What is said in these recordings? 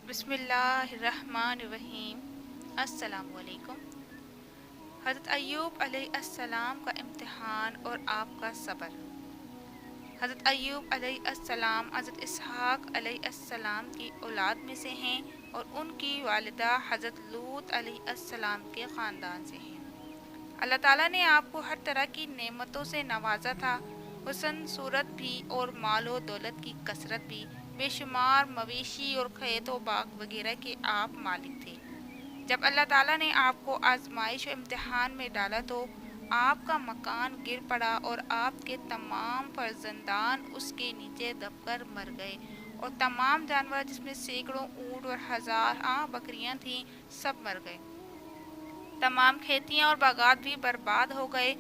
بسم اللہ الرحمن الرحیم۔ السلام علیکم۔ حضرت ایوب علیہ السلام کا امتحان اور آپ کا صبر۔ حضرت ایوب علیہ السلام حضرت اسحاق علیہ السلام کی اولاد میں سے ہیں اور ان کی والدہ حضرت لوط علیہ السلام کے خاندان سے ہیں۔ اللہ تعالیٰ نے آپ کو ہر طرح کی نعمتوں سے نوازا تھا، حسن صورت بھی اور مال و دولت کی کثرت بھی، بے شمار مویشی اور کھیت و باغ وغیرہ کے آپ مالک تھے۔ جب اللہ تعالیٰ نے آپ کو آزمائش و امتحان میں ڈالا تو آپ کا مکان گر پڑا اور آپ کے تمام فرزندان اس کے نیچے دب کر مر گئے، اور تمام جانور جس میں سینکڑوں اونٹ اور ہزاراں بکریاں تھیں سب مر گئے۔ تمام کھیتیاں اور باغات بھی برباد ہو گئے،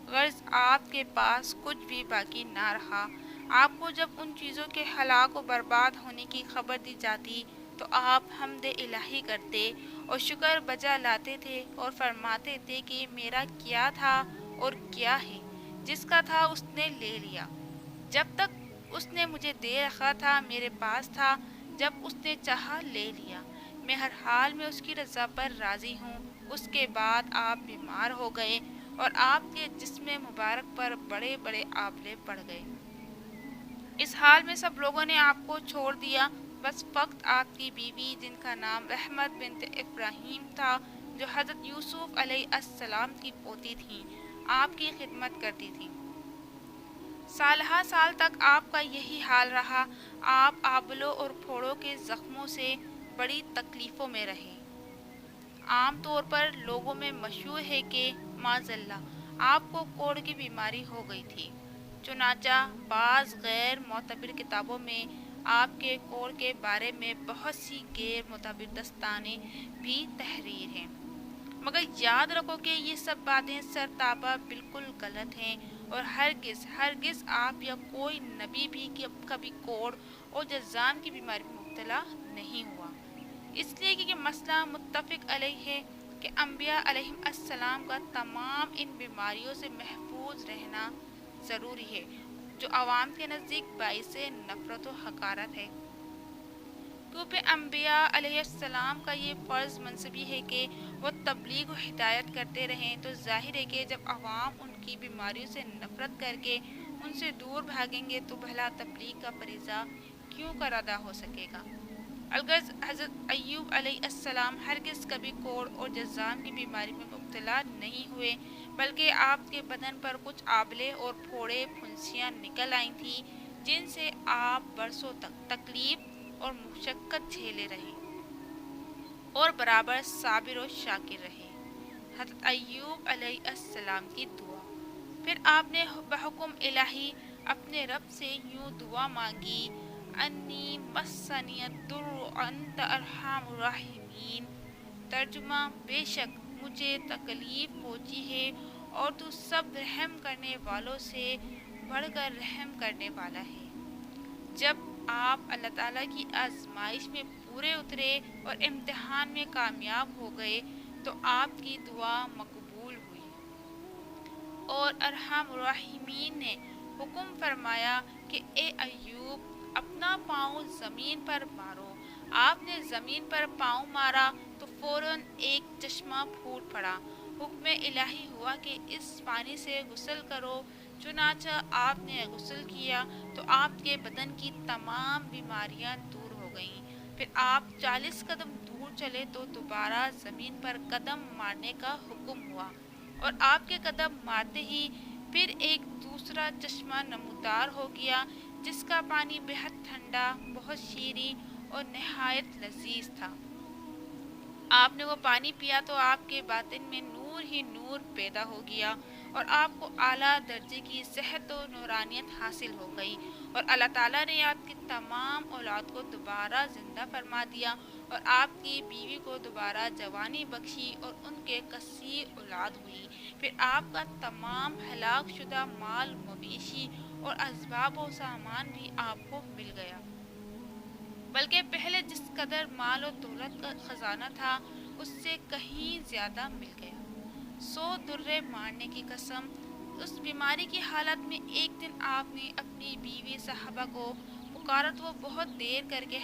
غرض آپ کے پاس کچھ بھی باقی نہ رہا۔ آپ کو جب ان چیزوں کے ہلاک و برباد ہونے کی خبر دی جاتی تو آپ حمد الہی کرتے اور شکر بجا لاتے تھے اور فرماتے تھے کہ میرا کیا تھا اور کیا ہے، جس کا تھا اس نے لے لیا۔ جب تک اس نے مجھے دے رکھا تھا میرے پاس تھا، جب اس نے چاہا لے لیا۔ میں ہر حال میں اس کی رضا پر راضی ہوں۔ اس کے بعد آپ بیمار ہو گئے اور آپ کے جسم مبارک پر بڑے بڑے آبلے پڑ گئے۔ اس حال میں سب لوگوں نے آپ کو چھوڑ دیا، بس فقط آپ کی بیوی جن کا نام رحمت بنت ابراہیم تھا، جو حضرت یوسف علیہ السلام کی پوتی تھیں، آپ کی خدمت کرتی تھیں۔ سالہ سال تک آپ کا یہی حال رہا۔ آپ آبلوں اور پھوڑوں کے زخموں سے بڑی تکلیفوں میں رہے۔ عام طور پر لوگوں میں مشہور ہے کہ معاذاللہ آپ کو کوڑ کی بیماری ہو گئی تھی۔ چنانچہ بعض غیر معتبر کتابوں میں آپ کے کوڑ کے بارے میں بہت سی غیر معتبر داستانیں بھی تحریر ہیں، مگر یاد رکھو کہ یہ سب باتیں سرتابہ بالکل غلط ہیں، اور ہرگز ہرگز آپ یا کوئی نبی بھی کبھی کوڑ اور جذام کی بیماری میں مبتلا نہیں ہوا، اس لیے کہ یہ مسئلہ متفق علیہ ہے کہ انبیاء علیہم السلام کا تمام ان بیماریوں سے محفوظ رہنا ضروری ہے، جو عوام کے نزدیک باعث نفرت و حقارت ہے۔ کیونکہ انبیاء علیہ السلام کا یہ فرض منصبی ہے کہ وہ تبلیغ و ہدایت کرتے رہیں، تو ظاہر ہے کہ جب عوام ان کی بیماریوں سے نفرت کر کے ان سے دور بھاگیں گے تو بھلا تبلیغ کا فریضہ کیوں کر ادا ہو سکے گا؟ الغرض حضرت ایوب علیہ السلام ہرگز کبھی کوڑ اور جذام کی بیماری میں مبتلا نہیں ہوئے، بلکہ آپ کے بدن پر کچھ آبلے اور پھوڑے پھنسیاں نکل آئی تھیں، جن سے آپ برسوں تک تکلیف اور مشقت جھیلے رہے اور برابر صابر و شاکر رہے۔ حضرت ایوب علیہ السلام کی دعا۔ پھر آپ نے بحکم الہی اپنے رب سے یوں دعا مانگی: انی مسنی الضر وانت ارحم الراحمین۔ ترجمہ: بے شک مجھے تکلیف پہنچی ہے اور تو سب رحم کرنے والوں سے بڑھ کر رحم کرنے والا ہے۔ جب آپ اللہ تعالیٰ کی آزمائش میں پورے اترے اور امتحان میں کامیاب ہو گئے تو آپ کی دعا مقبول ہوئی، اور ارحم الراحمین نے حکم فرمایا کہ اے ایوب، اپنا پاؤں زمین پر مارو۔ آپ نے زمین پر پاؤں مارا تو فوراً ایک چشمہ پھوٹ پڑا۔ حکم الہی ہوا کہ اس پانی سے غسل کرو۔ چنانچہ آپ نے غسل کیا تو آپ کے بدن کی تمام بیماریاں دور ہو گئیں۔ پھر آپ 40 قدم دور چلے تو دوبارہ زمین پر قدم مارنے کا حکم ہوا، اور آپ کے قدم مارتے ہی پھر ایک دوسرا چشمہ نمودار ہو گیا، جس کا پانی بہت ٹھنڈا، بہت شیریں اور نہایت لذیذ تھا۔ آپ نے وہ پانی پیا تو آپ کے باطن میں نور ہی نور پیدا ہو گیا، اور آپ کو اعلیٰ درجے کی صحت و نورانیت حاصل ہو گئی، اور اللہ تعالیٰ نے آپ کی تمام اولاد کو دوبارہ زندہ فرما دیا، اور آپ کی بیوی کو دوبارہ جوانی بخشی اور ان کے کثیر اولاد ہوئی۔ پھر آپ کا تمام ہلاک شدہ مال مویشی اور اسباب و سامان بھی آپ کو مل گیا، بلکہ پہلے جس قدر مال و دولت کا خزانہ تھا اس سے کہیں زیادہ مل گیا۔ 100 درے مارنے کی قسم۔ اس بیماری کی حالت میں ایک دن آپ نے اپنی بیوی صاحبہ کو پکارا تو وہ بہت دیر کر کے